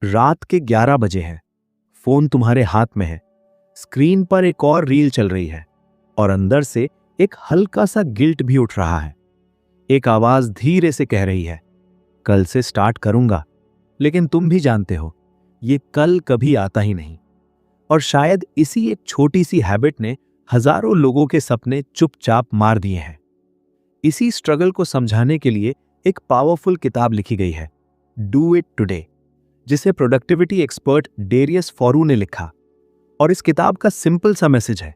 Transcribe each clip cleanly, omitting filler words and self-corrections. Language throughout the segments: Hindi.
रात के 11 बजे हैं, फोन तुम्हारे हाथ में है, स्क्रीन पर एक और रील चल रही है और अंदर से एक हल्का सा गिल्ट भी उठ रहा है। एक आवाज धीरे से कह रही है, कल से स्टार्ट करूंगा। लेकिन तुम भी जानते हो, ये कल कभी आता ही नहीं। और शायद इसी एक छोटी सी हैबिट ने हजारों लोगों के सपने चुपचाप मार दिए हैं। इसी स्ट्रगल को समझाने के लिए एक पावरफुल किताब लिखी गई है, डू इट टुडे, जिसे प्रोडक्टिविटी एक्सपर्ट डेरियस फोरू ने लिखा। और इस किताब का सिंपल सा मैसेज है,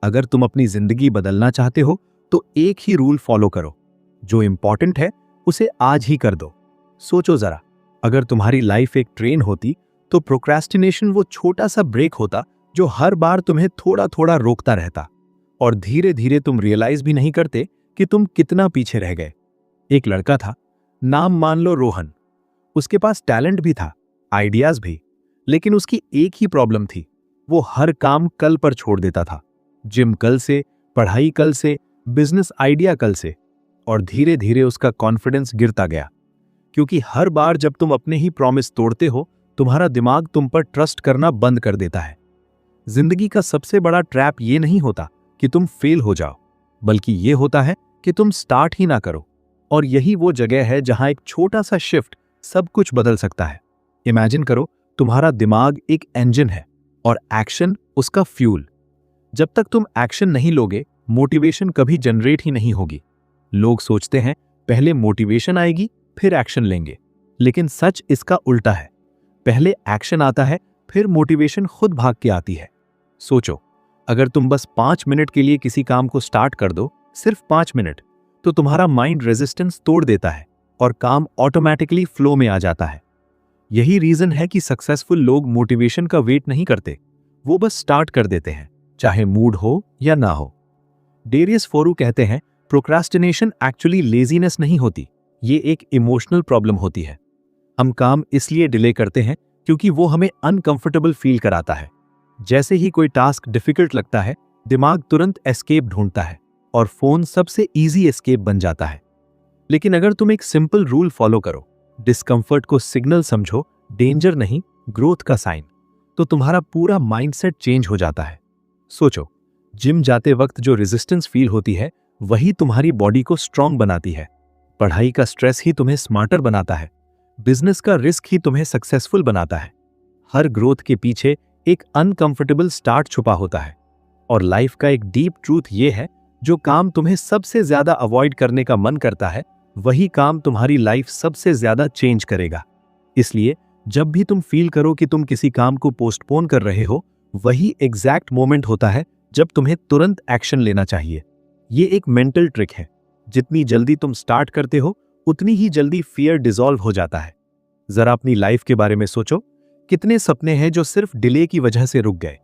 अगर तुम अपनी जिंदगी बदलना चाहते हो तो एक ही रूल फॉलो करो, जो इंपॉर्टेंट है उसे आज ही कर दो। सोचो जरा, अगर तुम्हारी लाइफ एक ट्रेन होती तो प्रोक्रेस्टिनेशन वो छोटा सा ब्रेक होता जो हर बार तुम्हें थोड़ा थोड़ा रोकता रहता, और धीरे धीरे तुम रियलाइज भी नहीं करते कि तुम कितना पीछे रह गए। एक लड़का था, नाम मान लो रोहन। उसके पास टैलेंट भी था, आइडियाज भी, लेकिन उसकी एक ही प्रॉब्लम थी, वो हर काम कल पर छोड़ देता था। जिम कल से, पढ़ाई कल से, बिजनेस आइडिया कल से। और धीरे धीरे उसका कॉन्फिडेंस गिरता गया, क्योंकि हर बार जब तुम अपने ही प्रॉमिस तोड़ते हो, तुम्हारा दिमाग तुम पर ट्रस्ट करना बंद कर देता है। जिंदगी का सबसे बड़ा ट्रैप ये नहीं होता कि तुम फेल हो जाओ, बल्कि ये होता है कि तुम स्टार्ट ही ना करो। और यही वो जगह है जहां एक छोटा सा शिफ्ट सब कुछ बदल सकता है। इमेजिन करो, तुम्हारा दिमाग एक इंजन है और एक्शन उसका फ्यूल। जब तक तुम एक्शन नहीं लोगे, मोटिवेशन कभी जनरेट ही नहीं होगी। लोग सोचते हैं पहले मोटिवेशन आएगी फिर एक्शन लेंगे, लेकिन सच इसका उल्टा है। पहले एक्शन आता है, फिर मोटिवेशन खुद भाग के आती है। सोचो, अगर तुम बस 5 मिनट के लिए किसी काम को स्टार्ट कर दो, सिर्फ 5 मिनट, तो तुम्हारा माइंड रेजिस्टेंस तोड़ देता है और काम ऑटोमेटिकली फ्लो में आ जाता है। यही रीजन है कि सक्सेसफुल लोग मोटिवेशन का वेट नहीं करते, वो बस स्टार्ट कर देते हैं, चाहे मूड हो या ना हो। डेरियस फोरू कहते हैं, प्रोक्रास्टिनेशन एक्चुअली लेजीनेस नहीं होती, ये एक इमोशनल प्रॉब्लम होती है। हम काम इसलिए डिले करते हैं क्योंकि वो हमें अनकंफर्टेबल फील कराता है। जैसे ही कोई टास्क डिफिकल्ट लगता है, दिमाग तुरंत एस्केप ढूंढता है और फोन सबसे इजी एस्केप बन जाता है। लेकिन अगर तुम एक सिंपल रूल फॉलो करो, डिस्कंफर्ट को सिग्नल समझो, डेंजर नहीं ग्रोथ का साइन, तो तुम्हारा पूरा माइंडसेट चेंज हो जाता है। सोचो, जिम जाते वक्त जो रेजिस्टेंस फील होती है, वही तुम्हारी बॉडी को स्ट्रांग बनाती है। पढ़ाई का स्ट्रेस ही तुम्हें स्मार्टर बनाता है, बिजनेस का रिस्क ही तुम्हें सक्सेसफुल बनाता है। हर ग्रोथ के पीछे एक अनकंफर्टेबल स्टार्ट छुपा होता है। और लाइफ का एक डीप ट्रूथ ये है, जो काम तुम्हें सबसे ज्यादा अवॉइड करने का मन करता है, वही काम तुम्हारी लाइफ सबसे ज्यादा चेंज करेगा। इसलिए जब भी तुम फील करो कि तुम किसी काम को पोस्टपोन कर रहे हो, वही एग्जैक्ट मोमेंट होता है जब तुम्हें तुरंत एक्शन लेना चाहिए। ये एक मेंटल ट्रिक है, जितनी जल्दी तुम स्टार्ट करते हो, उतनी ही जल्दी फियर डिसॉल्व हो जाता है। जरा अपनी लाइफ के बारे में सोचो, कितने सपने हैं जो सिर्फ डिले की वजह से रुक गए,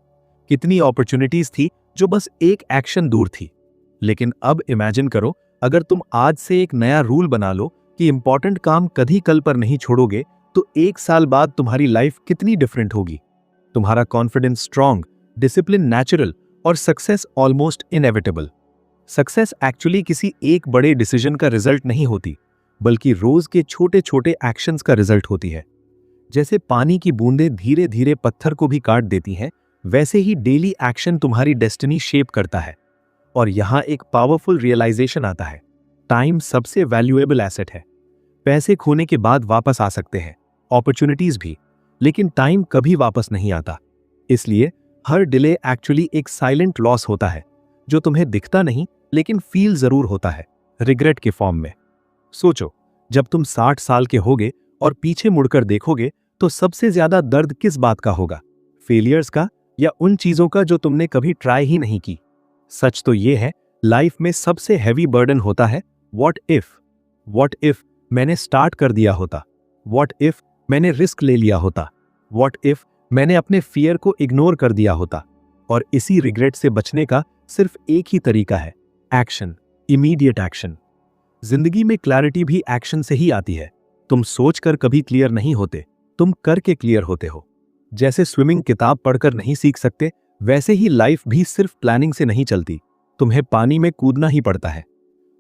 कितनी अपॉर्चुनिटीज थी जो बस एक एक्शन दूर थी। लेकिन अब इमेजिन करो, अगर तुम आज से एक नया रूल बना लो कि इंपॉर्टेंट काम कभी कल पर नहीं छोड़ोगे, तो 1 साल बाद तुम्हारी लाइफ कितनी डिफरेंट होगी। तुम्हारा कॉन्फिडेंस स्ट्रांग, डिसिप्लिन नेचुरल और success almost inevitable. Success actually किसी एक बड़े डिसीजन का रिजल्ट नहीं होती, बल्कि रोज के छोटे छोटे एक्शंस का रिजल्ट होती है। जैसे पानी की बूंदें धीरे धीरे पत्थर को भी काट देती हैं, वैसे ही डेली एक्शन तुम्हारी डेस्टिनी शेप करता है। और यहां एक पावरफुल रियलाइजेशन आता है, टाइम सबसे वैल्यूएबल एसेट है। पैसे खोने के बाद वापस आ सकते हैं, अपॉर्चुनिटीज भी, लेकिन टाइम कभी वापस नहीं आता। इसलिए हर डिले एक्चुअली एक साइलेंट लॉस होता है, जो तुम्हें दिखता नहीं लेकिन फील जरूर होता है, रिग्रेट के फॉर्म में। सोचो, जब तुम 60 साल के होगे और पीछे मुड़कर देखोगे, तो सबसे ज्यादा दर्द किस बात का होगा, फेलियर्स का या उन चीजों का जो तुमने कभी ट्राई ही नहीं की? सच तो ये है, लाइफ में सबसे हैवी बर्डन होता है व्हाट इफ मैंने स्टार्ट कर दिया होता, व्हाट इफ मैंने रिस्क ले लिया होता, व्हाट इफ मैंने अपने फियर को इग्नोर कर दिया होता। और इसी रिग्रेट से बचने का सिर्फ एक ही तरीका है, एक्शन, इमीडिएट एक्शन। जिंदगी में क्लैरिटी भी एक्शन से ही आती है। तुम सोचकर कभी क्लियर नहीं होते, तुम करके क्लियर होते हो। जैसे स्विमिंग किताब पढ़कर नहीं सीख सकते, वैसे ही लाइफ भी सिर्फ प्लानिंग से नहीं चलती, तुम्हें पानी में कूदना ही पड़ता है।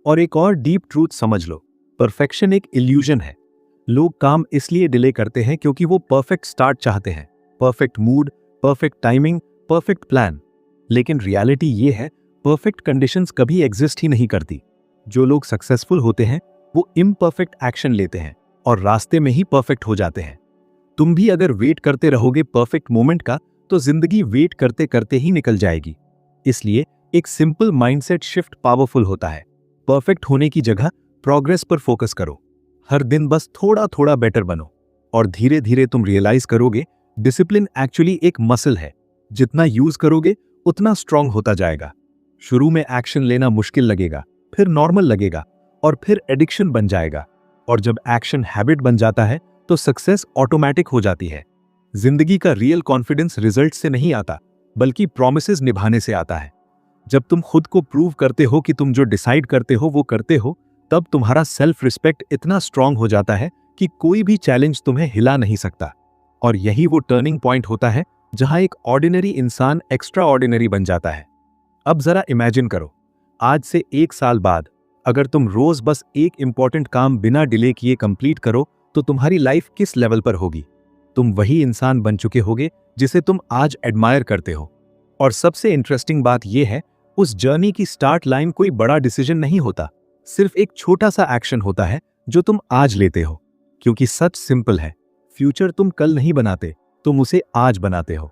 और एक और डीप ट्रूथ समझ लो, परफेक्शन एक इल्यूजन है। लोग काम इसलिए डिले करते हैं क्योंकि वो परफेक्ट स्टार्ट चाहते हैं, perfect mood, perfect timing, perfect plan. लेकिन रियलिटी ये है, परफेक्ट कंडीशंस कभी एग्जिस्ट ही नहीं करती। जो लोग सक्सेसफुल होते हैं वो इम्परफेक्ट एक्शन लेते हैं और रास्ते में ही परफेक्ट हो जाते हैं। तुम भी अगर वेट करते रहोगे परफेक्ट मोमेंट का, तो जिंदगी वेट करते करते ही निकल जाएगी। इसलिए एक सिंपल माइंडसेट शिफ्ट पावरफुल होता है। परफेक्ट होने की जगह प्रोग्रेस पर फोकस करो। हर दिन बस थोड़ा थोड़ा बेटर बनो और धीरे धीरे तुम रियलाइज करोगे डिसिप्लिन एक्चुअली एक मसल है। जितना यूज करोगे उतना स्ट्रांग होता जाएगा। शुरू में एक्शन लेना मुश्किल लगेगा, फिर नॉर्मल लगेगा और फिर एडिक्शन बन जाएगा। और जब एक्शन हैबिट बन जाता है तो सक्सेस ऑटोमेटिक हो जाती है। जिंदगी का रियल कॉन्फिडेंस रिजल्ट से नहीं आता, बल्कि प्रॉमिसेस निभाने से आता है। जब तुम खुद को प्रूव करते हो कि तुम जो डिसाइड करते हो वो करते हो, तब तुम्हारा सेल्फ रिस्पेक्ट इतना स्ट्रांग हो जाता है कि कोई भी चैलेंज तुम्हें हिला नहीं सकता। और यही वो टर्निंग पॉइंट होता है जहां एक ऑर्डिनरी इंसान एक्स्ट्रा ऑर्डिनरी बन जाता है। अब जरा इमेजिन करो, आज से 1 साल बाद अगर तुम रोज बस एक इंपॉर्टेंट काम बिना डिले किए कंप्लीट करो तो तुम्हारी लाइफ किस लेवल पर होगी। तुम वही इंसान बन चुके होगे जिसे तुम आज एडमायर करते हो। और सबसे इंटरेस्टिंग बात यह है, उस जर्नी की स्टार्ट लाइन कोई बड़ा डिसीजन नहीं होता, सिर्फ एक छोटा सा एक्शन होता है जो तुम आज लेते हो। क्योंकि सच सिंपल है, फ्यूचर तुम कल नहीं बनाते, तुम उसे आज बनाते हो।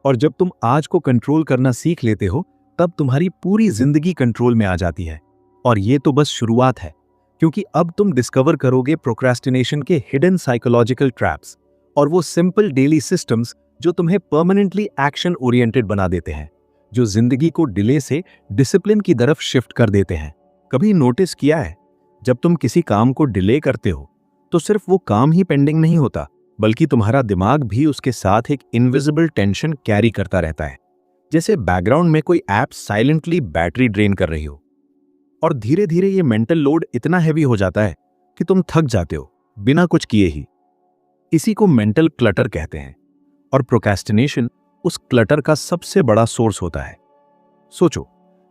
और जब तुम आज को कंट्रोल करना सीख लेते हो, तब तुम्हारी पूरी जिंदगी कंट्रोल में आ जाती है। और ये तो बस शुरुआत है, क्योंकि अब तुम डिस्कवर करोगे प्रोक्रेस्टिनेशन के हिडन साइकोलॉजिकल ट्रैप्स और वो सिंपल डेली सिस्टम्स जो तुम्हें परमानेंटली एक्शन ओरिएंटेड बना देते हैं, जो जिंदगी को डिले से डिसिप्लिन की तरफ शिफ्ट कर देते हैं। कभी नोटिस किया है, जब तुम किसी काम को डिले करते हो तो सिर्फ वो काम ही पेंडिंग नहीं होता, बल्कि तुम्हारा दिमाग भी उसके साथ एक इनविजिबल टेंशन कैरी करता रहता है। जैसे बैकग्राउंड में कोई ऐप साइलेंटली बैटरी ड्रेन कर रही हो। और धीरे धीरे ये मेंटल लोड इतना हैवी हो जाता है कि तुम थक जाते हो बिना कुछ किए ही। इसी को मेंटल क्लटर कहते हैं। और प्रोक्रेस्टिनेशन उस क्लटर का सबसे बड़ा सोर्स होता है। सोचो,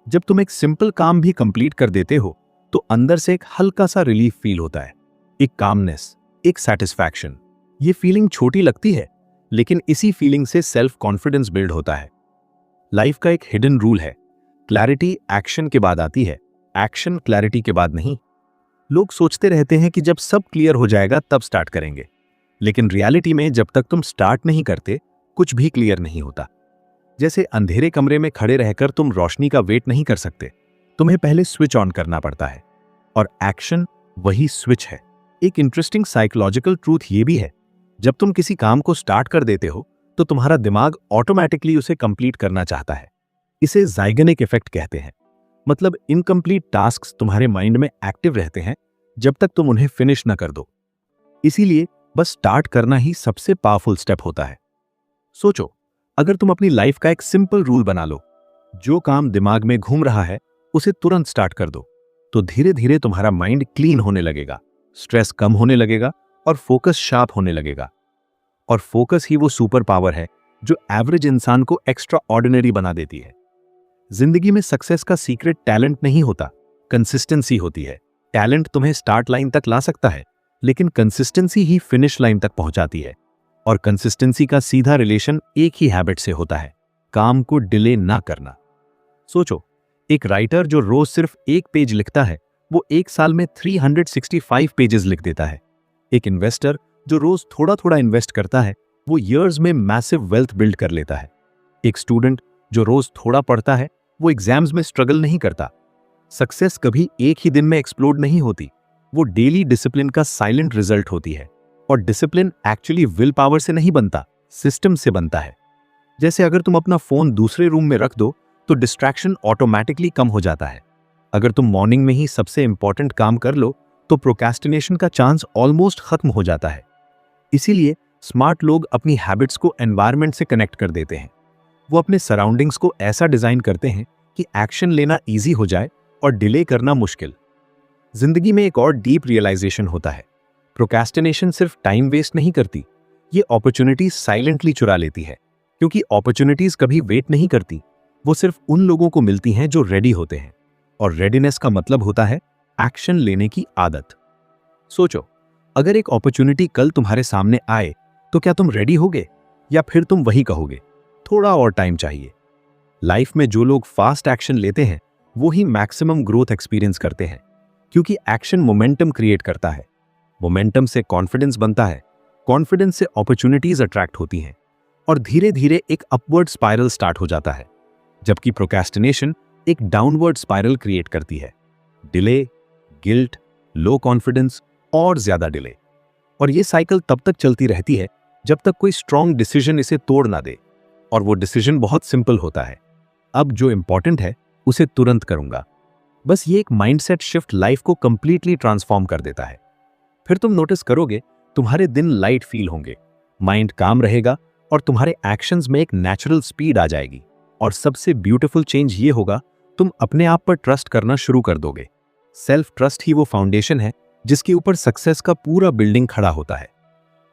जब तुम एक सिंपल काम भी कंप्लीट कर देते हो तो अंदर से एक हल्का सा रिलीफ फील होता है, एक कामनेस, एक सैटिस्फैक्शन। ये फीलिंग छोटी लगती है, लेकिन इसी फीलिंग से सेल्फ कॉन्फिडेंस बिल्ड होता है। लाइफ का एक हिडन रूल है, क्लैरिटी एक्शन के बाद आती है, एक्शन क्लैरिटी के बाद नहीं। लोग सोचते रहते हैं कि जब सब क्लियर हो जाएगा तब स्टार्ट करेंगे, लेकिन रियलिटी में जब तक तुम स्टार्ट नहीं करते कुछ भी क्लियर नहीं होता। जैसे अंधेरे कमरे में खड़े रहकर तुम रोशनी का वेट नहीं कर सकते, तुम्हें पहले स्विच ऑन करना पड़ता है। और एक्शन वही स्विच है। एक इंटरेस्टिंग साइकोलॉजिकल ट्रूथ ये भी है, जब तुम किसी काम को स्टार्ट कर देते हो तो तुम्हारा दिमाग ऑटोमेटिकली उसे कंप्लीट करना चाहता है। इसे ज़ाइगनिक इफेक्ट कहते हैं। मतलब इनकम्प्लीट टास्क्स तुम्हारे माइंड में एक्टिव रहते हैं जब तक तुम उन्हें फिनिश न कर दो। इसीलिए बस स्टार्ट करना ही सबसे पावरफुल स्टेप होता है। सोचो, अगर तुम अपनी लाइफ का एक सिंपल रूल बना लो, जो काम दिमाग में घूम रहा है उसे तुरंत स्टार्ट कर दो, तो धीरे धीरे तुम्हारा माइंड क्लीन होने लगेगा, स्ट्रेस कम होने लगेगा और फोकस शार्प होने लगेगा। और फोकस ही वो सुपर पावर है जो एवरेज इंसान को एक्स्ट्रा ऑर्डिनरी बना देती है। जिंदगी में सक्सेस का सीक्रेट टैलेंट नहीं होता, कंसिस्टेंसी होती है। टैलेंट तुम्हें स्टार्ट लाइन तक ला सकता है, लेकिन कंसिस्टेंसी ही फिनिश लाइन तक पहुंचाती है। और कंसिस्टेंसी का सीधा रिलेशन एक ही हैबिट से होता है, काम को डिले ना करना। सोचो, एक राइटर जो रोज सिर्फ एक पेज लिखता है वो 1 साल में 365 पेजेस लिख देता है। एक इन्वेस्टर जो रोज थोड़ा थोड़ा इन्वेस्ट करता है वो ईयर्स में मैसिव वेल्थ बिल्ड कर लेता है। एक स्टूडेंट जो रोज थोड़ा पढ़ता है वो एग्जाम्स में स्ट्रगल नहीं करता। सक्सेस कभी एक ही दिन में एक्सप्लोड नहीं होती, वो डेली डिसिप्लिन का साइलेंट रिजल्ट होती है। और डिसिप्लिन एक्चुअली विल पावर से नहीं बनता, सिस्टम से बनता है। जैसे अगर तुम अपना फोन दूसरे रूम में रख दो तो डिस्ट्रैक्शन ऑटोमेटिकली कम हो जाता है। अगर तुम मॉर्निंग में ही सबसे इंपॉर्टेंट काम कर लो तो प्रोक्रेस्टिनेशन का चांस ऑलमोस्ट खत्म हो जाता है। इसीलिए स्मार्ट लोग अपनी हैबिट्स को एनवायरनमेंट से कनेक्ट कर देते हैं। वो अपने सराउंडिंग्स को ऐसा डिजाइन करते हैं कि एक्शन लेना इजी हो जाए और डिले करना मुश्किल। जिंदगी में एक और डीप रियलाइजेशन होता है, प्रोक्रेस्टिनेशन सिर्फ टाइम वेस्ट नहीं करती, ये अपॉर्चुनिटीज साइलेंटली चुरा लेती है। क्योंकि अपॉर्चुनिटीज कभी वेट नहीं करती, वो सिर्फ उन लोगों को मिलती हैं जो रेडी होते हैं। और रेडीनेस का मतलब होता है एक्शन लेने की आदत। सोचो, अगर एक अपॉर्चुनिटी कल तुम्हारे सामने आए तो क्या तुम रेडी होगे, या फिर तुम वही कहोगे थोड़ा और टाइम चाहिए? लाइफ में जो लोग फास्ट एक्शन लेते हैं वो ही मैक्सिमम ग्रोथ एक्सपीरियंस करते हैं, क्योंकि एक्शन मोमेंटम क्रिएट करता है, मोमेंटम से कॉन्फिडेंस बनता है, कॉन्फिडेंस से अपॉर्चुनिटीज अट्रैक्ट होती हैं और धीरे धीरे एक अपवर्ड स्पाइरल स्टार्ट हो जाता है, जबकि प्रोक्रेस्टिनेशन एक डाउनवर्ड स्पाइरल क्रिएट करती है। डिले, गिल्ट, लो कॉन्फिडेंस और ज्यादा डिले। और ये साइकिल तब तक चलती रहती है जब तक कोई स्ट्रॉन्ग डिसीजन इसे तोड़ ना दे। और वो डिसीजन बहुत सिंपल होता है, अब जो इंपॉर्टेंट है उसे तुरंत करूंगा। बस ये एक माइंडसेट शिफ्ट लाइफ को कंप्लीटली ट्रांसफॉर्म कर देता है। फिर तुम नोटिस करोगे तुम्हारे दिन लाइट फील होंगे, माइंड काम रहेगा और तुम्हारे एक्शंस में एक नेचुरल स्पीड आ जाएगी। और सबसे ब्यूटीफुल चेंज ये होगा, तुम अपने आप पर ट्रस्ट करना शुरू कर दोगे। सेल्फ ट्रस्ट ही वो फाउंडेशन है जिसके ऊपर सक्सेस का पूरा बिल्डिंग खड़ा होता है।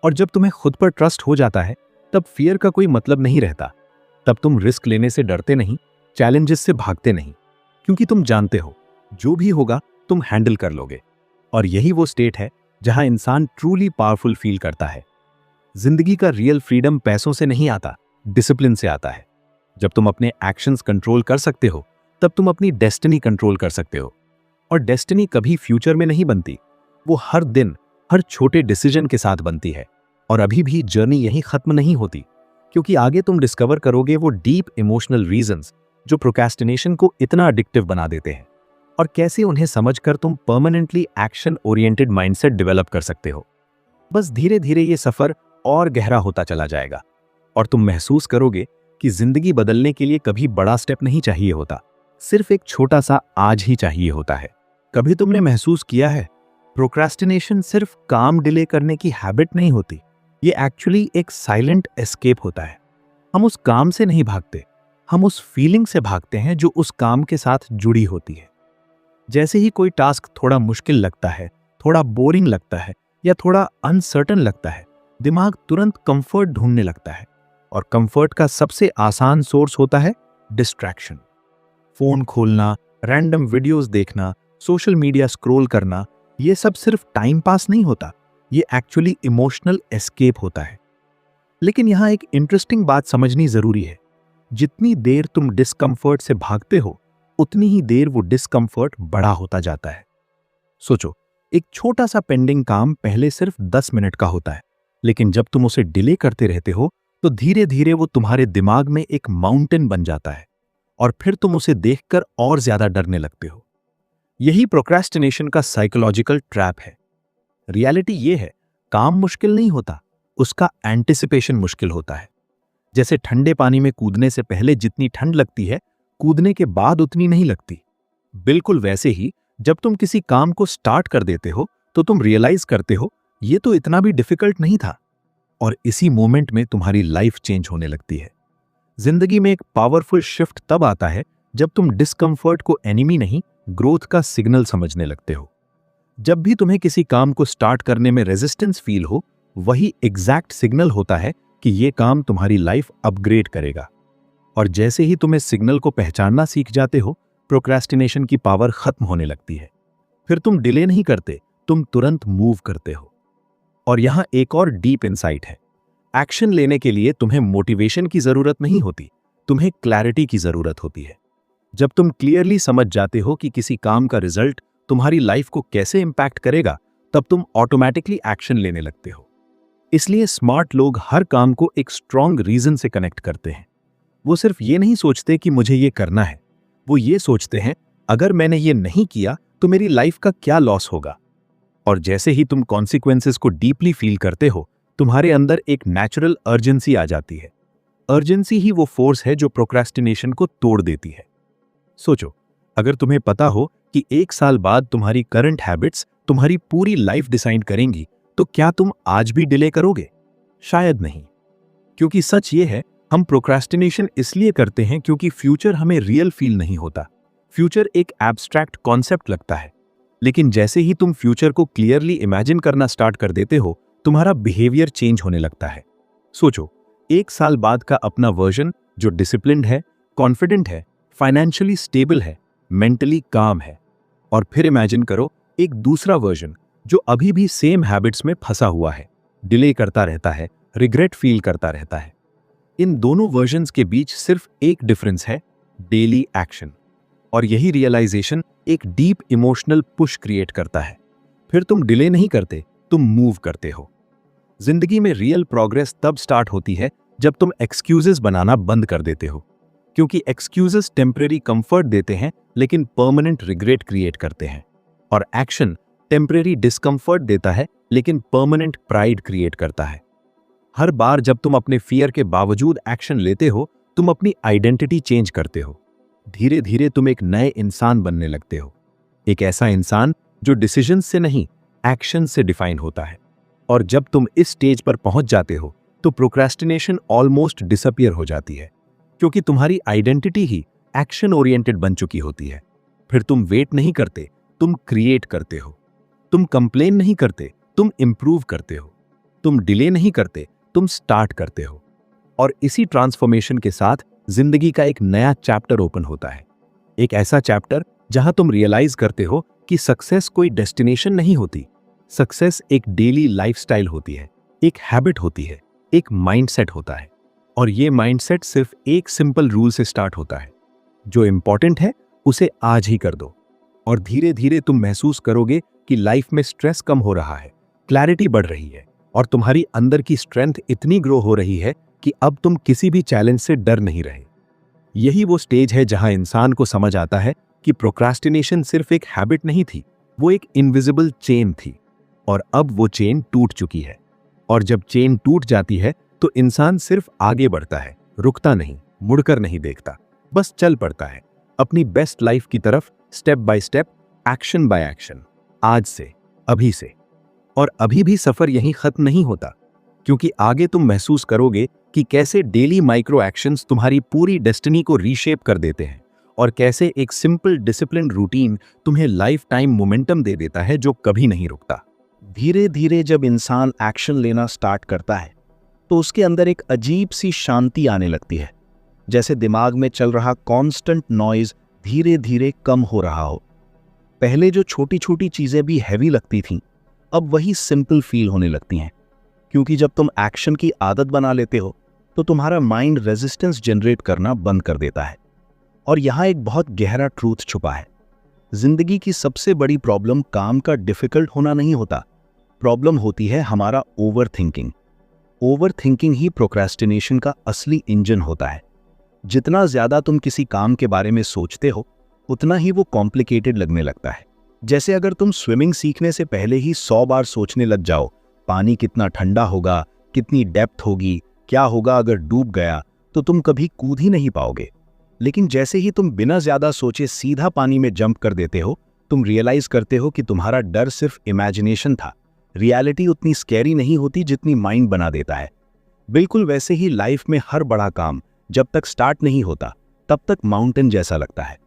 और जब तुम्हें खुद पर ट्रस्ट हो जाता है तब फियर का कोई मतलब नहीं रहता। तब तुम रिस्क लेने से डरते नहीं, चैलेंजेस से भागते नहीं, क्योंकि तुम जानते हो जो भी होगा तुम हैंडल कर लोगे। और यही वो स्टेट है जहां इंसान ट्रूली पावरफुल फील करता है। जिंदगी का रियल फ्रीडम पैसों से नहीं आता, डिसिप्लिन से आता है। जब तुम अपने एक्शंस कंट्रोल कर सकते हो तब तुम अपनी डेस्टिनी कंट्रोल कर सकते हो। और डेस्टिनी कभी फ्यूचर में नहीं बनती, वो हर दिन हर छोटे डिसीजन के साथ बनती है। और अभी भी जर्नी यहीं खत्म नहीं होती, क्योंकि आगे तुम डिस्कवर करोगे वो डीप इमोशनल रीजंस जो प्रोक्रेस्टिनेशन को इतना एडिक्टिव बना देते हैं, और कैसे उन्हें समझकर तुम permanently action oriented mindset develop कर सकते हो। बस धीरे धीरे ये सफर और गहरा होता चला जाएगा और तुम महसूस करोगे कि जिंदगी बदलने के लिए कभी बड़ा स्टेप नहीं चाहिए होता, सिर्फ एक छोटा सा आज ही चाहिए होता है। कभी तुमने महसूस किया है प्रोक्रेस्टिनेशन सिर्फ काम डिले करने की हैबिट नहीं होती, ये एक्चुअली एक साइलेंट एस्केप होता है। हम उस काम से नहीं भागते, हम उस फीलिंग से भागते हैं जो उस काम के साथ जुड़ी होती है। जैसे ही कोई टास्क थोड़ा मुश्किल लगता है, थोड़ा बोरिंग लगता है या थोड़ा अनसर्टन लगता है, दिमाग तुरंत कंफर्ट ढूंढने लगता है। और कंफर्ट का सबसे आसान सोर्स होता है डिस्ट्रैक्शन। फोन खोलना, रैंडम वीडियोस देखना, सोशल मीडिया स्क्रॉल करना, ये सब सिर्फ टाइम पास नहीं होता, ये एक्चुअली इमोशनल एस्केप होता है। लेकिन यहां एक इंटरेस्टिंग बात समझनी जरूरी है, जितनी देर तुम डिस्कंफर्ट से भागते हो उतनी ही देर वो डिस्कंफर्ट बड़ा होता जाता है। सोचो, एक छोटा सा पेंडिंग काम पहले सिर्फ 10 मिनट का होता है, लेकिन जब तुम उसे डिले करते रहते हो तो धीरे धीरे वो तुम्हारे दिमाग में एक माउंटेन बन जाता है और फिर तुम उसे देखकर और ज्यादा डरने लगते हो। यही प्रोक्रेस्टिनेशन का साइकोलॉजिकल ट्रैप है। रियलिटी ये है, काम मुश्किल नहीं होता, उसका एंटिसिपेशन मुश्किल होता है। जैसे ठंडे पानी में कूदने से पहले जितनी ठंड लगती है, कूदने के बाद उतनी नहीं लगती। बिल्कुल वैसे ही जब तुम किसी काम को स्टार्ट कर देते हो तो तुम रियलाइज करते हो ये तो इतना भी डिफिकल्ट नहीं था, और इसी मोमेंट में तुम्हारी लाइफ चेंज होने लगती है। जिंदगी में एक पावरफुल शिफ्ट तब आता है जब तुम डिस्कंफर्ट को एनिमी नहीं, ग्रोथ का सिग्नल समझने लगते हो। जब भी तुम्हें किसी काम को स्टार्ट करने में रेजिस्टेंस फील हो, वही एग्जैक्ट सिग्नल होता है कि ये काम तुम्हारी लाइफ अपग्रेड करेगा। और जैसे ही तुम इस सिग्नल को पहचानना सीख जाते हो, प्रोक्रेस्टिनेशन की पावर खत्म होने लगती है। फिर तुम डिले नहीं करते, तुम तुरंत मूव करते हो। और यहां एक और डीप इनसाइट है, एक्शन लेने के लिए तुम्हें मोटिवेशन की जरूरत नहीं होती, तुम्हें क्लैरिटी की जरूरत होती है। जब तुम क्लियरली समझ जाते हो कि किसी काम का रिजल्ट तुम्हारी लाइफ को कैसे इंपैक्ट करेगा, तब तुम ऑटोमेटिकली एक्शन लेने लगते हो। इसलिए स्मार्ट लोग हर काम को एक स्ट्रॉन्ग रीजन से कनेक्ट करते हैं। वो सिर्फ ये नहीं सोचते कि मुझे ये करना है, वो ये सोचते हैं अगर मैंने ये नहीं किया तो मेरी लाइफ का क्या लॉस होगा। और जैसे ही तुम कॉन्सिक्वेंसेस को डीपली फील करते हो, तुम्हारे अंदर एक नेचुरल अर्जेंसी आ जाती है। अर्जेंसी ही वो फोर्स है जो प्रोक्रेस्टिनेशन को तोड़ देती है। सोचो, अगर तुम्हें पता हो कि 1 साल बाद तुम्हारी करंट हैबिट्स तुम्हारी पूरी लाइफ डिसाइड करेंगी, तो क्या तुम आज भी डिले करोगे? शायद नहीं। क्योंकि सच ये है, हम प्रोक्रेस्टिनेशन इसलिए करते हैं क्योंकि फ्यूचर हमें रियल फील नहीं होता। फ्यूचर एक एब्स्ट्रैक्ट कॉन्सेप्ट लगता है। लेकिन जैसे ही तुम फ्यूचर को क्लियरली इमेजिन करना स्टार्ट कर देते हो, तुम्हारा बिहेवियर चेंज होने लगता है। सोचो, 1 साल बाद का अपना वर्जन जो डिसिप्लिन्ड है, कॉन्फिडेंट है, फाइनेंशियली स्टेबल है, मेंटली काम है। और फिर इमेजिन करो एक दूसरा वर्जन जो अभी भी सेम हैबिट्स में फंसा हुआ है, डिले करता रहता है, रिग्रेट फील करता रहता है। इन दोनों वर्जन्स के बीच सिर्फ एक डिफरेंस है, डेली एक्शन। और यही रियलाइजेशन एक डीप इमोशनल पुश क्रिएट करता है। फिर तुम डिले नहीं करते, तुम मूव करते हो। जिंदगी में रियल प्रोग्रेस तब स्टार्ट होती है जब तुम एक्सक्यूजेस बनाना बंद कर देते हो, क्योंकि एक्सक्यूजेस टेम्परेरी कंफर्ट देते हैं लेकिन परमानेंट रिग्रेट क्रिएट करते हैं। और एक्शन टेम्परेरी डिस्कंफर्ट देता है लेकिन परमानेंट प्राइड क्रिएट करता है। हर बार जब तुम अपने फियर के बावजूद एक्शन लेते हो, तुम अपनी आइडेंटिटी चेंज करते हो। धीरे धीरे तुम एक नए इंसान बनने लगते हो, एक ऐसा इंसान जो डिसीजन से नहीं, एक्शन से डिफाइन होता है। और जब तुम इस स्टेज पर पहुंच जाते हो तो प्रोक्रेस्टिनेशन ऑलमोस्ट डिसअपियर हो जाती है, क्योंकि तुम्हारी आइडेंटिटी ही एक्शन ओरिएंटेड बन चुकी होती है। फिर तुम वेट नहीं करते, तुम क्रिएट करते हो। तुम कंप्लेन नहीं करते, तुम इंप्रूव करते हो। तुम डिले नहीं करते, तुम स्टार्ट करते हो। और इसी ट्रांसफॉर्मेशन के साथ जिंदगी का एक नया चैप्टर ओपन होता है। एक ऐसा चैप्टर जहां तुम रियलाइज करते हो कि सक्सेस कोई डेस्टिनेशन नहीं होती। सक्सेस एक डेली लाइफस्टाइल होती है, एक हैबिट होती है, एक माइंडसेट होता है। और ये माइंडसेट सिर्फ एक सिंपल रूल से स्टार्ट होता है, जो इंपॉर्टेंट है उसे आज ही कर दो। और धीरे धीरे तुम महसूस करोगे कि लाइफ में स्ट्रेस कम हो रहा है, क्लैरिटी बढ़ रही है, और तुम्हारी अंदर की स्ट्रेंथ इतनी ग्रो हो रही है कि अब तुम किसी भी चैलेंज से डर नहीं रहे। यही वो स्टेज है जहां इंसान को समझ आता है कि प्रोक्रास्टिनेशन सिर्फ एक हैबिट नहीं थी, वो एक इनविजिबल चेन थी। और अब वो चेन टूट चुकी है। और जब चेन टूट जाती है तो इंसान सिर्फ आगे बढ़ता है, रुकता नहीं, मुड़कर नहीं देखता, बस चल पड़ता है अपनी बेस्ट लाइफ की तरफ, step by step, action by action, आज से, अभी से। और अभी भी सफर यहीं खत्म नहीं होता, क्योंकि आगे तुम महसूस करोगे कि कैसे डेली माइक्रो एक्शंस तुम्हारी पूरी डेस्टिनी को रीशेप कर देते हैं, और कैसे एक सिंपल डिसिप्लिन रूटीन तुम्हें लाइफ टाइम मोमेंटम दे देता है जो कभी नहीं रुकता। धीरे धीरे जब इंसान एक्शन लेना स्टार्ट करता है तो उसके अंदर एक अजीब सी शांति आने लगती है, जैसे दिमाग में चल रहा कांस्टेंट नॉइज धीरे धीरे कम हो रहा हो। पहले जो छोटी छोटी चीजें भी हैवी लगती थीं, अब वही सिंपल फील होने लगती हैं, क्योंकि जब तुम एक्शन की आदत बना लेते हो तो तुम्हारा माइंड रेजिस्टेंस जनरेट करना बंद कर देता है। और यहाँ एक बहुत गहरा ट्रूथ छुपा है। जिंदगी की सबसे बड़ी प्रॉब्लम काम का डिफिकल्ट होना नहीं होता, प्रॉब्लम होती है हमारा ओवर थिंकिंग। ओवर थिंकिंग ही प्रोक्रेस्टिनेशन का असली इंजन होता है। जितना ज्यादा तुम किसी काम के बारे में सोचते हो, उतना ही वो कॉम्प्लिकेटेड लगने लगता है। जैसे अगर तुम स्विमिंग सीखने से पहले ही 100 बार सोचने लग जाओ, पानी कितना ठंडा होगा, कितनी डेप्थ होगी, क्या होगा अगर डूब गया, तो तुम कभी कूद ही नहीं पाओगे। लेकिन जैसे ही तुम बिना ज्यादा सोचे सीधा पानी में जंप कर देते हो, तुम रियलाइज करते हो कि तुम्हारा डर सिर्फ इमेजिनेशन था। रियलिटी उतनी स्कैरी नहीं होती जितनी माइंड बना देता है। बिल्कुल वैसे ही लाइफ में हर बड़ा काम जब तक स्टार्ट नहीं होता, तब तक माउंटेन जैसा लगता है।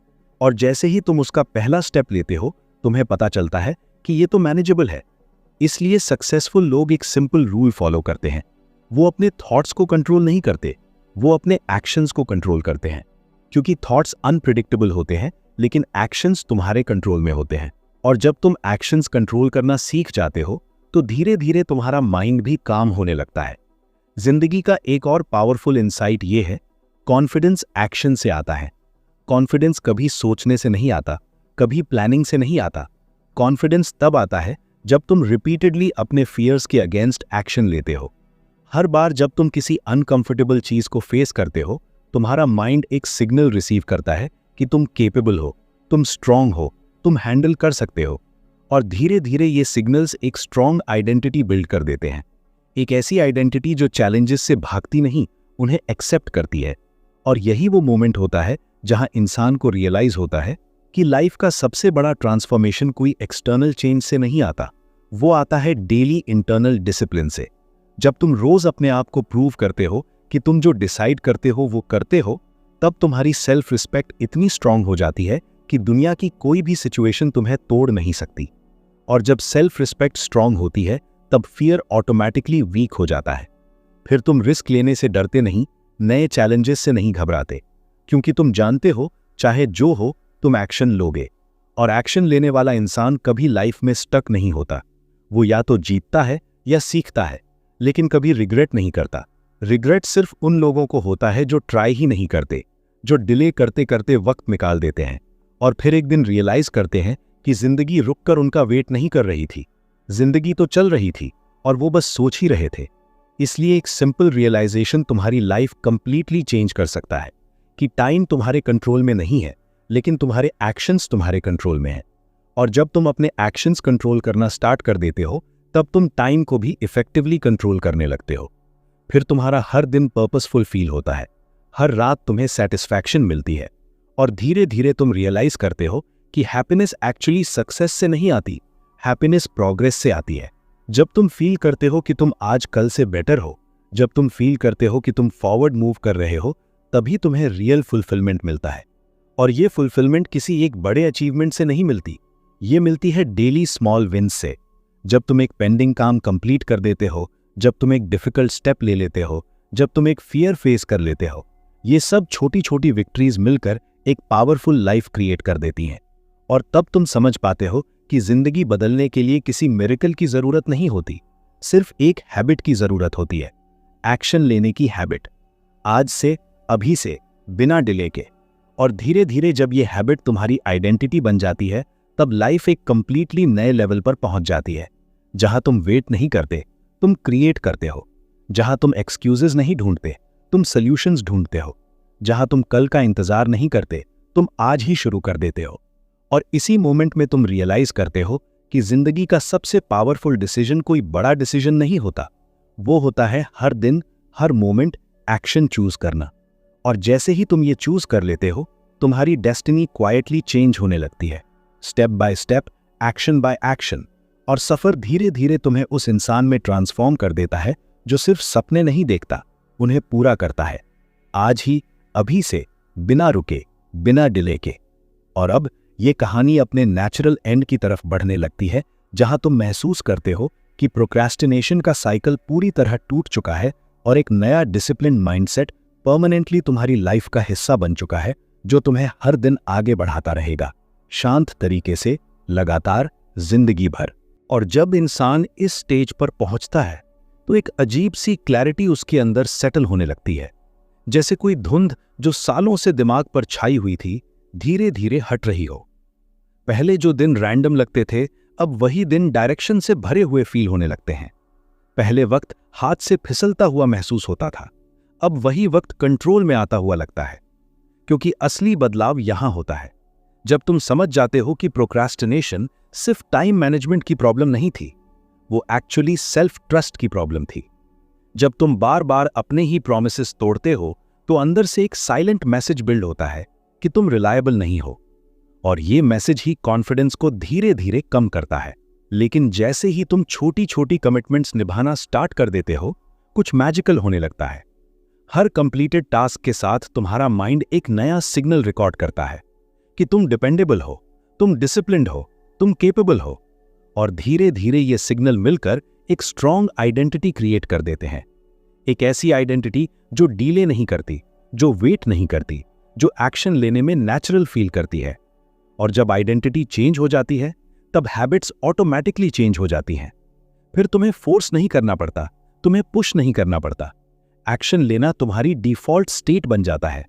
और जैसे ही तुम उसका पहला स्टेप लेते हो, तुम्हें पता चलता है कि ये तो मैनेजेबल है। इसलिए सक्सेसफुल लोग एक सिंपल रूल फॉलो करते हैं। वो अपने थॉट्स को कंट्रोल नहीं करते, वो अपने एक्शंस को कंट्रोल करते हैं। क्योंकि थॉट्स अनप्रिडिक्टेबल होते हैं, लेकिन एक्शंस तुम्हारे कंट्रोल में होते हैं। और जब तुम एक्शंस कंट्रोल करना सीख जाते हो, तो धीरे धीरे तुम्हारा माइंड भी काम होने लगता है। जिंदगी का एक और पावरफुल इंसाइट ये है, कॉन्फिडेंस एक्शन से आता है। कॉन्फिडेंस कभी सोचने से नहीं आता, कभी प्लानिंग से नहीं आता। कॉन्फिडेंस तब आता है जब तुम रिपीटेडली अपने फियर्स के अगेंस्ट एक्शन लेते हो। हर बार जब तुम किसी अनकंफर्टेबल चीज को फेस करते हो, तुम्हारा माइंड एक सिग्नल रिसीव करता है कि तुम केपेबल हो, तुम स्ट्रांग हो, तुम हैंडल कर सकते हो। और धीरे धीरे ये सिग्नल्स एक स्ट्रांग आइडेंटिटी बिल्ड कर देते हैं। एक ऐसी आइडेंटिटी जो चैलेंजेस से भागती नहीं, उन्हें एक्सेप्ट करती है। और यही वो मोमेंट होता है जहां इंसान को रियलाइज होता है कि लाइफ का सबसे बड़ा ट्रांसफॉर्मेशन कोई एक्सटर्नल चेंज से नहीं आता, वो आता है डेली इंटरनल डिसिप्लिन से। जब तुम रोज अपने आप को प्रूव करते हो कि तुम जो डिसाइड करते हो वो करते हो, तब तुम्हारी सेल्फ रिस्पेक्ट इतनी स्ट्रांग हो जाती है कि दुनिया की कोई भी सिचुएशन तुम्हें तोड़ नहीं सकती। और जब सेल्फ रिस्पेक्ट स्ट्रांग होती है, तब फियर ऑटोमेटिकली वीक हो जाता है। फिर तुम रिस्क लेने से डरते नहीं, नए चैलेंजेस से नहीं घबराते, क्योंकि तुम जानते हो चाहे जो हो तुम एक्शन लोगे। और एक्शन लेने वाला इंसान कभी लाइफ में स्टक नहीं होता, वो या तो जीतता है या सीखता है, लेकिन कभी रिग्रेट नहीं करता। रिग्रेट सिर्फ उन लोगों को होता है जो ट्राई ही नहीं करते, जो डिले करते करते वक्त निकाल देते हैं और फिर एक दिन रियलाइज करते हैं कि जिंदगी रुककर उनका वेट नहीं कर रही थी। जिंदगी तो चल रही थी और वो बस सोच ही रहे थे। इसलिए एक सिंपल रियलाइजेशन तुम्हारी लाइफ कंप्लीटली चेंज कर सकता है कि टाइम तुम्हारे कंट्रोल में नहीं है, लेकिन तुम्हारे एक्शंस तुम्हारे कंट्रोल में हैं। और जब तुम अपने एक्शंस कंट्रोल करना स्टार्ट कर देते हो, तब तुम टाइम को भी इफेक्टिवली कंट्रोल करने लगते हो। फिर तुम्हारा हर दिन पर्पसफुल फील होता है, हर रात तुम्हें सेटिस्फैक्शन मिलती है और धीरे धीरे तुम रियलाइज करते हो कि हैप्पीनेस एक्चुअली सक्सेस से नहीं आती, हैप्पीनेस प्रोग्रेस से आती है। जब तुम फील करते हो कि तुम आज कल से बेटर हो, जब तुम फील करते हो कि तुम फॉरवर्ड मूव कर रहे हो, तभी तुम्हें रियल फुलफिलमेंट मिलता है। और ये फुलफिलमेंट किसी एक बड़े अचीवमेंट से नहीं मिलती, ये मिलती है डेली स्मॉल विन्स से। जब तुम एक पेंडिंग काम कंप्लीट कर देते हो, जब तुम एक डिफिकल्ट स्टेप ले लेते हो, जब तुम एक फियर फेस कर लेते हो, ये सब छोटी छोटी विक्ट्रीज मिलकर एक पावरफुल लाइफ क्रिएट कर देती हैं। और तब तुम समझ पाते हो कि जिंदगी बदलने के लिए किसी मिरेकल की जरूरत नहीं होती, सिर्फ एक हैबिट की जरूरत होती है, एक्शन लेने की हैबिट। आज से, अभी से, बिना डिले के। और धीरे धीरे जब ये हैबिट तुम्हारी आइडेंटिटी बन जाती है, तब लाइफ एक कंप्लीटली नए लेवल पर पहुंच जाती है, जहां तुम वेट नहीं करते, तुम क्रिएट करते हो। जहां तुम एक्सक्यूजेस नहीं ढूंढते, तुम सॉल्यूशंस ढूंढते हो। जहां तुम कल का इंतजार नहीं करते, तुम आज ही शुरू कर देते हो। और इसी मोमेंट में तुम रियलाइज करते हो कि जिंदगी का सबसे पावरफुल डिसीजन कोई बड़ा डिसीजन नहीं होता, वो होता है हर दिन, हर मोमेंट एक्शन चूज करना। और जैसे ही तुम ये चूज कर लेते हो, तुम्हारी डेस्टिनी क्वाइटली चेंज होने लगती है, step by step, action by action. और सफर धीरे धीरे तुम्हें उस इंसान में ट्रांसफॉर्म कर देता है जो सिर्फ सपने नहीं देखता, उन्हें पूरा करता है, आज ही, अभी से, बिना रुके, बिना डिले के। और अब ये कहानी अपने नेचुरल एंड की तरफ बढ़ने लगती है, जहां तुम महसूस करते हो कि प्रोक्रेस्टिनेशन का साइकिल पूरी तरह टूट चुका है और एक नया डिसिप्लिन माइंडसेट परमानेंटली तुम्हारी लाइफ का हिस्सा बन चुका है, जो तुम्हें हर दिन आगे बढ़ाता रहेगा, शांत तरीके से, लगातार, जिंदगी भर। और जब इंसान इस स्टेज पर पहुंचता है, तो एक अजीब सी क्लैरिटी उसके अंदर सेटल होने लगती है, जैसे कोई धुंध जो सालों से दिमाग पर छाई हुई थी, धीरे धीरे हट रही हो। पहले जो दिन रैंडम लगते थे, अब वही दिन डायरेक्शन से भरे हुए फील होने लगते हैं। पहले वक्त हाथ से फिसलता हुआ महसूस होता था, अब वही वक्त कंट्रोल में आता हुआ लगता है। क्योंकि असली बदलाव यहां होता है जब तुम समझ जाते हो कि प्रोक्रास्टिनेशन सिर्फ टाइम मैनेजमेंट की प्रॉब्लम नहीं थी, वो एक्चुअली सेल्फ ट्रस्ट की प्रॉब्लम थी। जब तुम बार बार अपने ही प्रॉमिसेस तोड़ते हो, तो अंदर से एक साइलेंट मैसेज बिल्ड होता है कि तुम रिलायबल नहीं हो। और ये मैसेज ही कॉन्फिडेंस को धीरे धीरे कम करता है। लेकिन जैसे ही तुम छोटी छोटी कमिटमेंट्स निभाना स्टार्ट कर देते हो, कुछ मैजिकल होने लगता है। हर कंप्लीटेड टास्क के साथ तुम्हारा माइंड एक नया सिग्नल रिकॉर्ड करता है कि तुम डिपेंडेबल हो, तुम डिसिप्लिन्ड हो, तुम केपेबल हो। और धीरे धीरे ये सिग्नल मिलकर एक स्ट्रॉन्ग आइडेंटिटी क्रिएट कर देते हैं। एक ऐसी आइडेंटिटी जो डीले नहीं करती, जो वेट नहीं करती, जो एक्शन लेने में नेचुरल फील करती है। और जब आइडेंटिटी चेंज हो जाती है, तब हैबिट्स ऑटोमेटिकली चेंज हो जाती हैं। फिर तुम्हें फोर्स नहीं करना पड़ता, तुम्हें पुश नहीं करना पड़ता। एक्शन लेना तुम्हारी डिफॉल्ट स्टेट बन जाता है।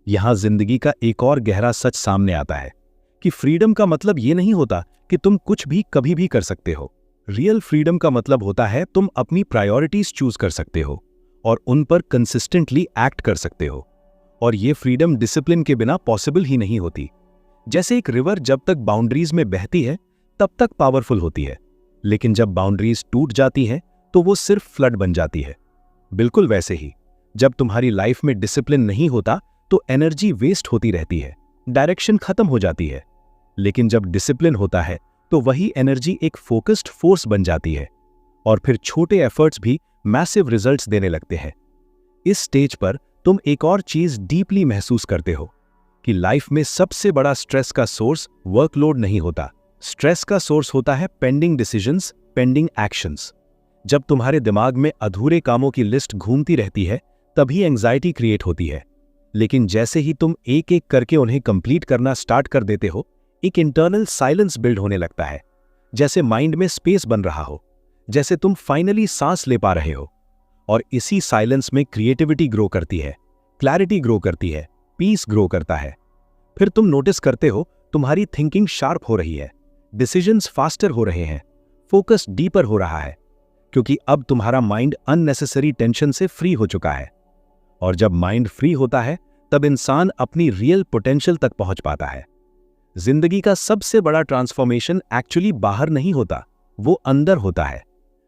यहां जिंदगी का एक और गहरा सच सामने आता है कि फ्रीडम का मतलब ये नहीं होता कि तुम कुछ भी कभी भी कर सकते हो। रियल फ्रीडम का मतलब होता है तुम अपनी प्रायोरिटीज चूज कर सकते हो और उन पर कंसिस्टेंटली एक्ट कर सकते हो। और ये फ्रीडम डिसिप्लिन के बिना पॉसिबल ही नहीं होती। जैसे एक रिवर जब तक बाउंड्रीज में बहती है, तब तक पावरफुल होती है, लेकिन जब बाउंड्रीज टूट जाती हैं, तो वो सिर्फ फ्लड बन जाती है। बिल्कुल वैसे ही, जब तुम्हारी लाइफ में डिसिप्लिन नहीं होता, तो एनर्जी वेस्ट होती रहती है, डायरेक्शन खत्म हो जाती है। लेकिन जब डिसिप्लिन होता है, तो वही एनर्जी एक फोकस्ड फोर्स बन जाती है और फिर छोटे एफर्ट्स भी मैसिव रिजल्ट्स देने लगते हैं। इस स्टेज पर तुम एक और चीज डीपली महसूस करते हो कि लाइफ में सबसे बड़ा स्ट्रेस का सोर्स वर्कलोड नहीं होता। स्ट्रेस का सोर्स होता है पेंडिंग डिसीजंस, पेंडिंग एक्शंस। जब तुम्हारे दिमाग में अधूरे कामों की लिस्ट घूमती रहती है, तभी एंजाइटी क्रिएट होती है। लेकिन जैसे ही तुम एक एक करके उन्हें कंप्लीट करना स्टार्ट कर देते हो, एक इंटरनल साइलेंस बिल्ड होने लगता है, जैसे माइंड में स्पेस बन रहा हो, जैसे तुम फाइनली सांस ले पा रहे हो। और इसी साइलेंस में क्रिएटिविटी ग्रो करती है, क्लैरिटी ग्रो करती है, पीस ग्रो करता है। फिर तुम नोटिस करते हो तुम्हारी थिंकिंग शार्प हो रही है, डिसीजंस फास्टर हो रहे हैं, फोकस डीपर हो रहा है, क्योंकि अब तुम्हारा माइंड अननेसेसरी टेंशन से फ्री हो चुका है। और जब माइंड फ्री होता है तब इंसान अपनी रियल पोटेंशियल तक पहुंच पाता है। जिंदगी का सबसे बड़ा ट्रांसफॉर्मेशन एक्चुअली बाहर नहीं होता, वो अंदर होता है।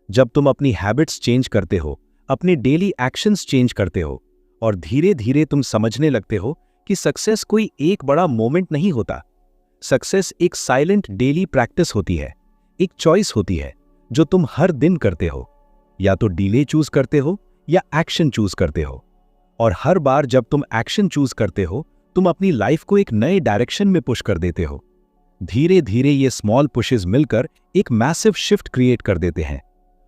जब तुम अपनी हैबिट्स चेंज करते हो, अपने डेली एक्शंस चेंज करते हो, और धीरे धीरे तुम समझने लगते हो कि सक्सेस कोई एक बड़ा मोमेंट नहीं होता। सक्सेस एक साइलेंट डेली प्रैक्टिस होती है, एक चॉइस होती है जो तुम हर दिन करते हो। या तो डिले चूज करते हो या एक्शन चूज करते हो। और हर बार जब तुम एक्शन चूज करते हो, तुम अपनी लाइफ को एक नए डायरेक्शन में पुश कर देते हो। धीरे धीरे ये स्मॉल पुशेस मिलकर एक मैसिव शिफ्ट क्रिएट कर देते हैं।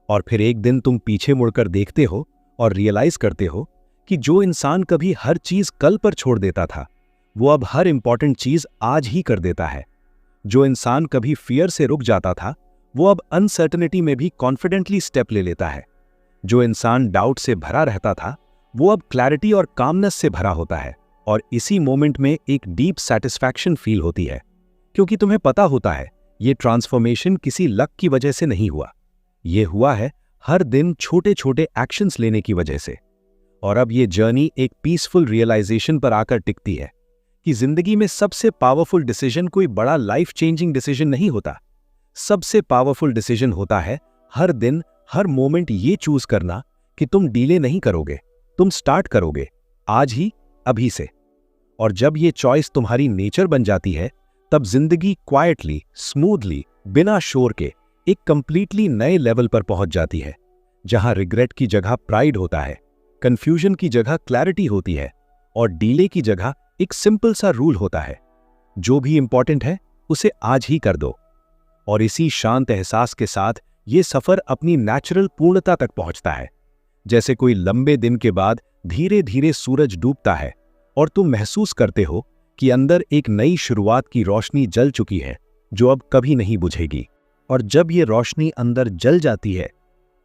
और फिर एक दिन तुम पीछे मुड़कर देखते हो और रियलाइज करते हो कि जो इंसान कभी हर चीज कल पर छोड़ देता था, वो अब हर इंपॉर्टेंट चीज आज ही कर देता है। जो इंसान कभी फियर से रुक जाता था, वो अब अनसर्टेनिटी में भी कॉन्फिडेंटली स्टेप ले लेता है। जो इंसान डाउट से भरा रहता था, वो अब क्लैरिटी और कामनेस से भरा होता है। और इसी मोमेंट में एक डीप सेटिस्फैक्शन फील होती है, क्योंकि तुम्हें पता होता है ये ट्रांसफॉर्मेशन किसी लक की वजह से नहीं हुआ, ये हुआ है हर दिन छोटे छोटे एक्शंस लेने की वजह से। और अब ये जर्नी एक पीसफुल रियलाइजेशन पर आकर टिकती है कि जिंदगी में सबसे पावरफुल डिसीजन कोई बड़ा लाइफ चेंजिंग डिसीजन नहीं होता। सबसे पावरफुल डिसीजन होता है हर दिन, हर मोमेंट ये चूज करना कि तुम डिले नहीं करोगे, तुम स्टार्ट करोगे आज ही, अभी से। और जब ये चॉइस तुम्हारी नेचर बन जाती है, तब जिंदगी क्वाइटली, स्मूथली, बिना शोर के एक कंप्लीटली नए लेवल पर पहुंच जाती है, जहां रिग्रेट की जगह प्राइड होता है, कंफ्यूजन की जगह क्लैरिटी होती है, और डीले की जगह एक सिंपल सा रूल होता है, जो भी इंपॉर्टेंट है उसे आज ही कर दो। और इसी शांत एहसास के साथ ये सफर अपनी नेचुरल पूर्णता तक पहुंचता है। जैसे कोई लंबे दिन के बाद धीरे धीरे सूरज डूबता है और तुम महसूस करते हो कि अंदर एक नई शुरुआत की रोशनी जल चुकी है, जो अब कभी नहीं बुझेगी। और जब ये रोशनी अंदर जल जाती है,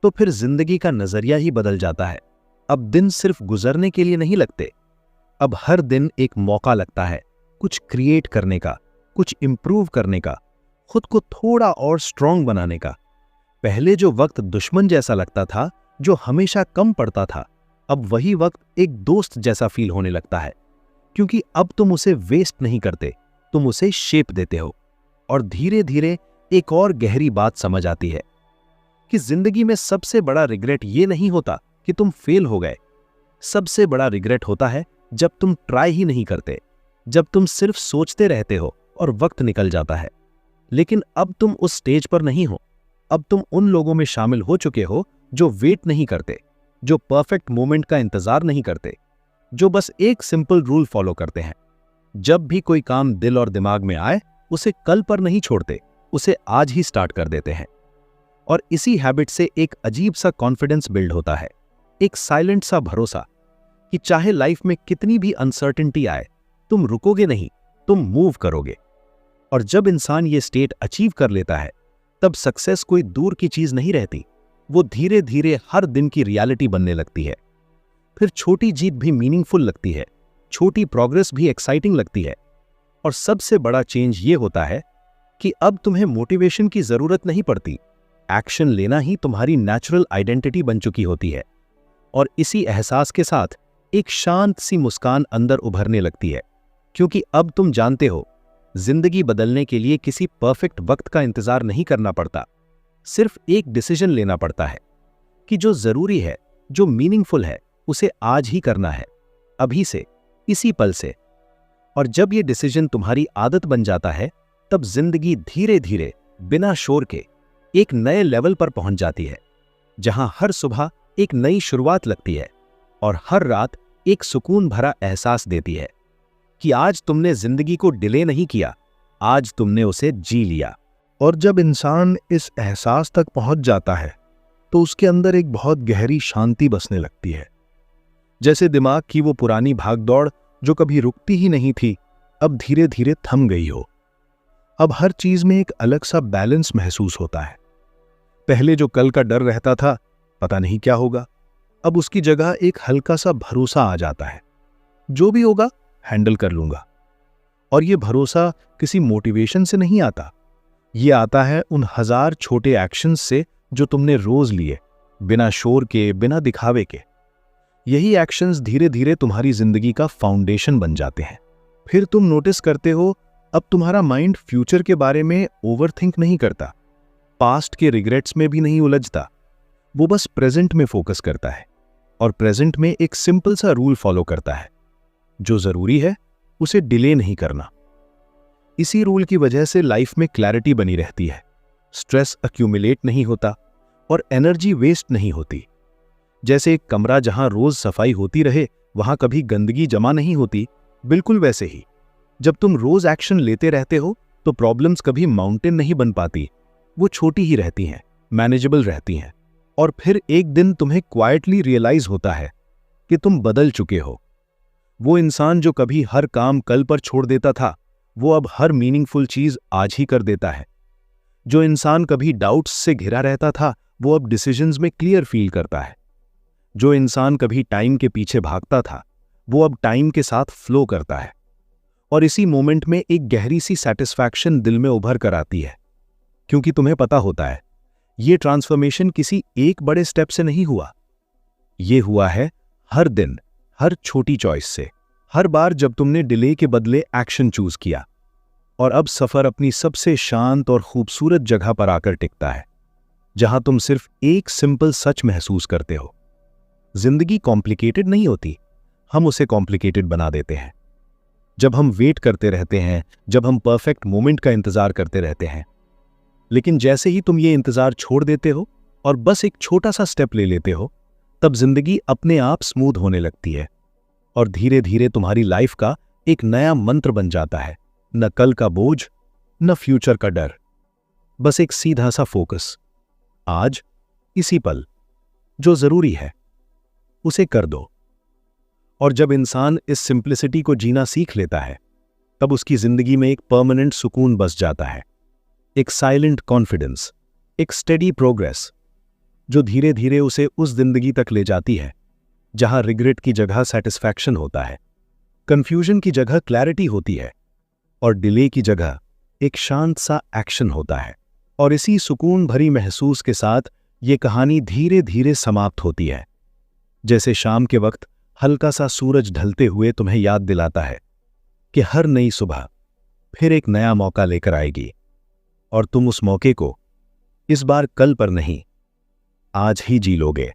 तो फिर जिंदगी का नजरिया ही बदल जाता है। अब दिन सिर्फ गुजरने के लिए नहीं लगते, अब हर दिन एक मौका लगता है कुछ क्रिएट करने का, कुछ इंप्रूव करने का, खुद को थोड़ा और स्ट्रांग बनाने का। पहले जो वक्त दुश्मन जैसा लगता था, जो हमेशा कम पड़ता था, अब वही वक्त एक दोस्त जैसा फील होने लगता है, क्योंकि अब तुम उसे वेस्ट नहीं करते, तुम उसे शेप देते हो। और धीरे धीरे एक और गहरी बात समझ आती है कि जिंदगी में सबसे बड़ा रिग्रेट ये नहीं होता कि तुम फेल हो गए। सबसे बड़ा रिग्रेट होता है जब तुम ट्राई ही नहीं करते, जब तुम सिर्फ सोचते रहते हो और वक्त निकल जाता है। लेकिन अब तुम उस स्टेज पर नहीं हो। अब तुम उन लोगों में शामिल हो चुके हो जो वेट नहीं करते, जो परफेक्ट मोमेंट का इंतजार नहीं करते, जो बस एक सिंपल रूल फॉलो करते हैं। जब भी कोई काम दिल और दिमाग में आए, उसे कल पर नहीं छोड़ते, उसे आज ही स्टार्ट कर देते हैं। और इसी हैबिट से एक अजीब सा कॉन्फिडेंस बिल्ड होता है, एक साइलेंट सा भरोसा कि चाहे लाइफ में कितनी भी अनसर्टेनिटी आए, तुम रुकोगे नहीं, तुम मूव करोगे। और जब इंसान ये स्टेट अचीव कर लेता है, तब सक्सेस कोई दूर की चीज नहीं रहती, वो धीरे धीरे हर दिन की रियलिटी बनने लगती है। फिर छोटी जीत भी मीनिंगफुल लगती है, छोटी प्रोग्रेस भी एक्साइटिंग लगती है। और सबसे बड़ा चेंज ये होता है कि अब तुम्हें मोटिवेशन की जरूरत नहीं पड़ती, एक्शन लेना ही तुम्हारी नेचुरल आइडेंटिटी बन चुकी होती है। और इसी एहसास के साथ एक शांत सी मुस्कान अंदर उभरने लगती है, क्योंकि अब तुम जानते हो जिंदगी बदलने के लिए किसी परफेक्ट वक्त का इंतजार नहीं करना पड़ता, सिर्फ एक डिसीजन लेना पड़ता है कि जो जरूरी है, जो मीनिंगफुल है, उसे आज ही करना है, अभी से, इसी पल से। और जब ये डिसीजन तुम्हारी आदत बन जाता है, तब जिंदगी धीरे धीरे बिना शोर के एक नए लेवल पर पहुंच जाती है, जहां हर सुबह एक नई शुरुआत लगती है और हर रात एक सुकून भरा एहसास देती है कि आज तुमने जिंदगी को डिले नहीं किया, आज तुमने उसे जी लिया। और जब इंसान इस एहसास तक पहुंच जाता है, तो उसके अंदर एक बहुत गहरी शांति बसने लगती है। जैसे दिमाग की वो पुरानी भागदौड़ जो कभी रुकती ही नहीं थी, अब धीरे धीरे थम गई हो। अब हर चीज में एक अलग सा बैलेंस महसूस होता है। पहले जो कल का डर रहता था, पता नहीं क्या होगा, अब उसकी जगह एक हल्का सा भरोसा आ जाता है, जो भी होगा हैंडल कर लूंगा। और ये भरोसा किसी मोटिवेशन से नहीं आता, ये आता है उन 1000 छोटे एक्शंस से जो तुमने रोज लिए, बिना शोर के, बिना दिखावे के। यही एक्शंस धीरे धीरे तुम्हारी जिंदगी का फाउंडेशन बन जाते हैं। फिर तुम नोटिस करते हो, अब तुम्हारा माइंड फ्यूचर के बारे में ओवरथिंक नहीं करता, पास्ट के रिग्रेट्स में भी नहीं उलझता, वो बस प्रेजेंट में फोकस करता है। और प्रेजेंट में एक सिंपल सा रूल फॉलो करता है, जो जरूरी है उसे डिले नहीं करना। इसी रूल की वजह से लाइफ में क्लैरिटी बनी रहती है, स्ट्रेस अक्यूमुलेट नहीं होता और एनर्जी वेस्ट नहीं होती। जैसे एक कमरा जहां रोज सफाई होती रहे, वहां कभी गंदगी जमा नहीं होती, बिल्कुल वैसे ही जब तुम रोज एक्शन लेते रहते हो तो प्रॉब्लम्स कभी माउंटेन नहीं बन पाती, वो छोटी ही रहती हैं, मैनेजेबल रहती हैं। और फिर एक दिन तुम्हें क्वाइटली रियलाइज होता है कि तुम बदल चुके हो। वो इंसान जो कभी हर काम कल पर छोड़ देता था, वो अब हर मीनिंगफुल चीज आज ही कर देता है। जो इंसान कभी डाउट्स से घिरा रहता था, वो अब डिसीजंस में क्लियर फील करता है। जो इंसान कभी टाइम के पीछे भागता था, वो अब टाइम के साथ फ्लो करता है। और इसी मोमेंट में एक गहरी सी सेटिस्फैक्शन दिल में उभर कर आती है, क्योंकि तुम्हें पता होता है ये ट्रांसफॉर्मेशन किसी एक बड़े स्टेप से नहीं हुआ, ये हुआ है हर दिन, हर छोटी चॉइस से, हर बार जब तुमने डिले के बदले एक्शन चूज किया। और अब सफर अपनी सबसे शांत और खूबसूरत जगह पर आकर टिकता है, जहां तुम सिर्फ एक सिंपल सच महसूस करते हो, जिंदगी कॉम्प्लिकेटेड नहीं होती, हम उसे कॉम्प्लिकेटेड बना देते हैं। जब हम वेट करते रहते हैं, जब हम परफेक्ट मोमेंट का इंतजार करते रहते हैं, लेकिन जैसे ही तुम ये इंतजार छोड़ देते हो और बस एक छोटा सा स्टेप ले लेते हो, तब जिंदगी अपने आप स्मूथ होने लगती है। और धीरे धीरे तुम्हारी लाइफ का एक नया मंत्र बन जाता है, न कल का बोझ, न फ्यूचर का डर, बस एक सीधा सा फोकस, आज इसी पल, जो जरूरी है उसे कर दो। और जब इंसान इस सिंप्लिसिटी को जीना सीख लेता है, तब उसकी जिंदगी में एक परमानेंट सुकून बस जाता है, एक साइलेंट कॉन्फिडेंस, एक स्टेडी प्रोग्रेस, जो धीरे धीरे उसे उस जिंदगी तक ले जाती है जहां रिग्रेट की जगह सेटिस्फैक्शन होता है, कंफ्यूजन की जगह क्लैरिटी होती है और डिले की जगह एक शांत सा एक्शन होता है। और इसी सुकून भरी महसूस के साथ ये कहानी धीरे धीरे समाप्त होती है, जैसे शाम के वक्त हल्का सा सूरज ढलते हुए तुम्हें याद दिलाता है कि हर नई सुबह फिर एक नया मौका लेकर आएगी, और तुम उस मौके को इस बार कल पर नहीं, आज ही जी लोगे।